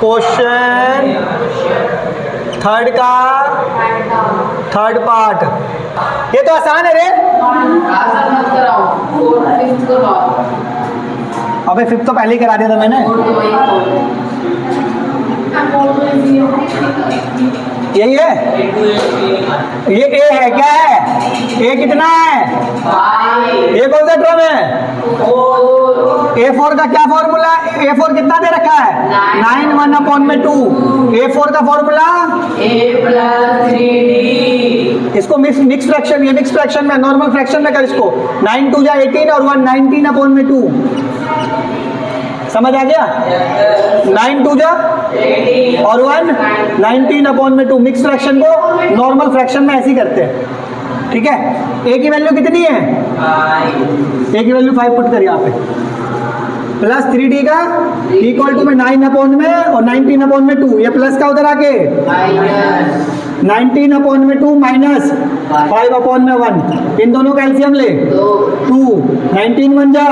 Question third का third part. ये तो आसान है रे। अबे फिफ्थ तो पहले ही करा दिया था मैंने। यही है, ये ए है, क्या है, ए कितना है, ए कौन सा टर्म है, A4 का क्या फॉर्मूला, A4 कितना दे रखा है 9 1/2। A4 का फॉर्मूला A+3D। इसको मिक्स फ्रैक्शन, ये मिक्स फ्रैक्शन में, नॉर्मल फ्रैक्शन में कर इसको। 9 2 जा 18 और 1 19/2। समझ आ गया? 9 2 जा 18 और 1 19/2। मिक्स फ्रैक्शन को नॉर्मल फ्रैक्शन में ऐसे ही करते हैं, ठीक है। ए की वैल्यू कितनी है, ए की वैल्यू 5 पुट कर यहाँ पे, प्लस 3D का इक्वल टू में 9 में और 19/2। ये प्लस का उधर आके 19/2 माइनस 5/1। इन दोनों का एलसीएम ले 2। 19 1 जा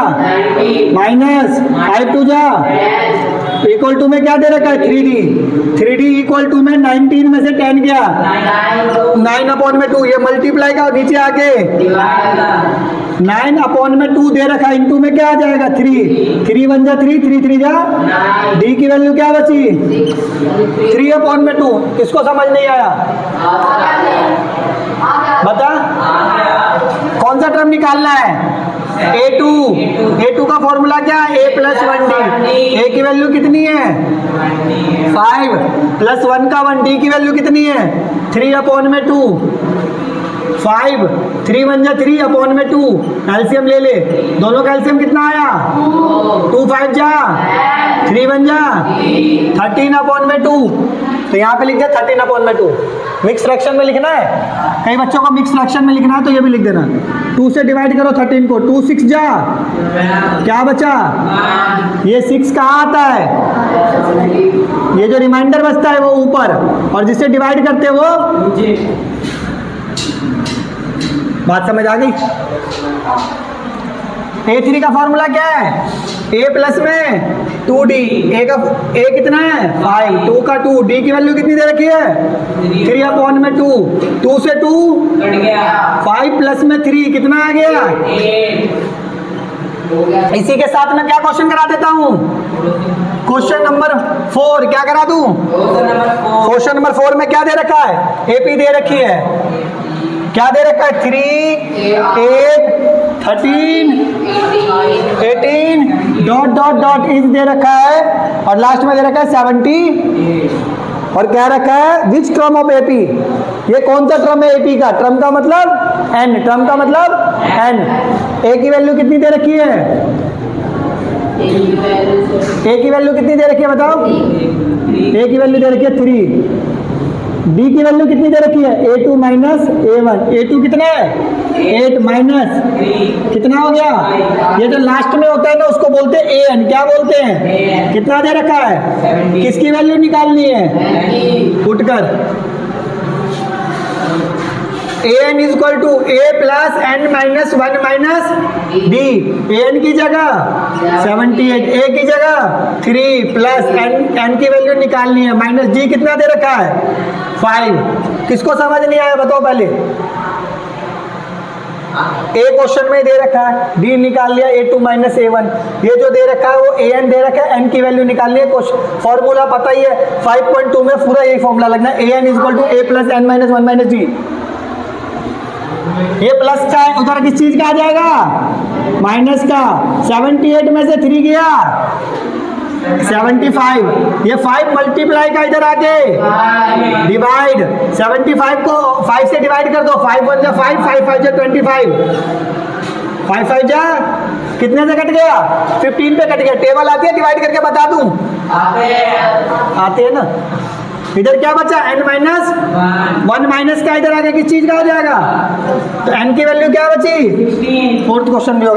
माइनस 5 2 जा इक्वल टू में क्या दे रखा है 3D। 3D इक्वल टू में 19 में से 10 गया 9/2। ये मल्टीप्लाई का नीचे आके 9/2 दे रखा है, इनटू में क्या आ जाएगा 3। 3 1 जा 3, 3 3 जा, डी की वैल्यू क्या बची 3/2। किसको समझ नहीं आया बता, कौन सा टर्म निकालना है A2। A2 का फॉर्मूला क्या है A+1D। A की वैल्यू कितनी है 5 प्लस 1 का 1। D की वैल्यू कितनी है 3/2। 5 3 1 जा 3/2। एलसीएम ले ले, दोनों का एलसीएम कितना आया 2 5 जा 3 1 जा 13/2। तो यहाँ पे लिख दिया 13/2। मिक्स फ्रैक्शन में लिखना है, कई बच्चों को मिक्स फ्रैक्शन में लिखना है तो ये भी लिख देना। 2 से डिवाइड करो 13 को, 2 6 जा, क्या बचा, ये 6 कहाँ आता है, ये जो रिमाइंडर बचता है वो ऊपर, और जिससे डिवाइड करते हैं वो। बात समझ आ गई? A3 का फॉर्मूला क्या है A प्लस में 2D। A कितना है 5, 2 का 2। D की वैल्यू कितनी दे रखी है 3/2। 2 से 2 5 प्लस में 3 कितना आ गया 8। इसी के साथ मैं क्या क्वेश्चन करा देता हूँ, क्वेश्चन नंबर 4 क्या करा दूं, क्वेश्चन नंबर 4 में क्या दे रखा है AP दे रखी है, क्या दे रखा है 3 8 13 18 dot dot dot is they रखा है, और लास्ट में दे रखा है 70, और क्या रखा है विच टर्म ऑफ AP। ये कौन सा टर्म है AP का, टर्म का मतलब n, टर्म का मतलब n। A की वैल्यू कितनी दे रखी है, A की वैल्यू कितनी दे रखी है बताओ, A की वैल्यू दे रखी है 3। D की वैल्यू कितनी दे रखी है A2 माइनस A1। A2 कितना है 8 माइनस कितना हो गया, ये जो लास्ट में होता है ना उसको बोलते हैं AN, क्या बोलते हैं, कितना दे रखा है, किसकी वैल्यू निकालनी है, उठकर AN is equal to A plus N minus 1 minus D। AN की जगह 78, A की जगह 3 प्लस N की वैल्यू निकालनी है, माइनस D कितना दे रखा है 5। किसको समझ नहीं आया बताओ पहले, A क्वेश्चन में दे रखा है, D निकाल लिया A2 माइनस A1। ये जो दे रखा है वो AN दे रखा है, N की वैल्यू निकालनी है। फॉर्मूला पता ही है 5.2 में पूरा यही फॉर्मूला लगना है, AN is equal to A plus N minus 1 minus D। ये प्लस का है, उधर किस चीज का आ जाएगा माइनस का। 78 में से 3 गया 75, ये 5 मल्टीप्लाई का इधर आके डिवाइड, 75 को 5 से डिवाइड कर दो, 5 1 जा 5, 5 5 जा 25, 5 5 जा कितने से कट गया 15 पे कट गया। टेबल आती है डिवाइड करके बता दूं, आते हैं ना। इधर क्या बचा n माइनस 1 माइनस का इधर आके किस चीज का हो जाएगा, तो n की वैल्यू क्या बची 4th क्वेश्चन में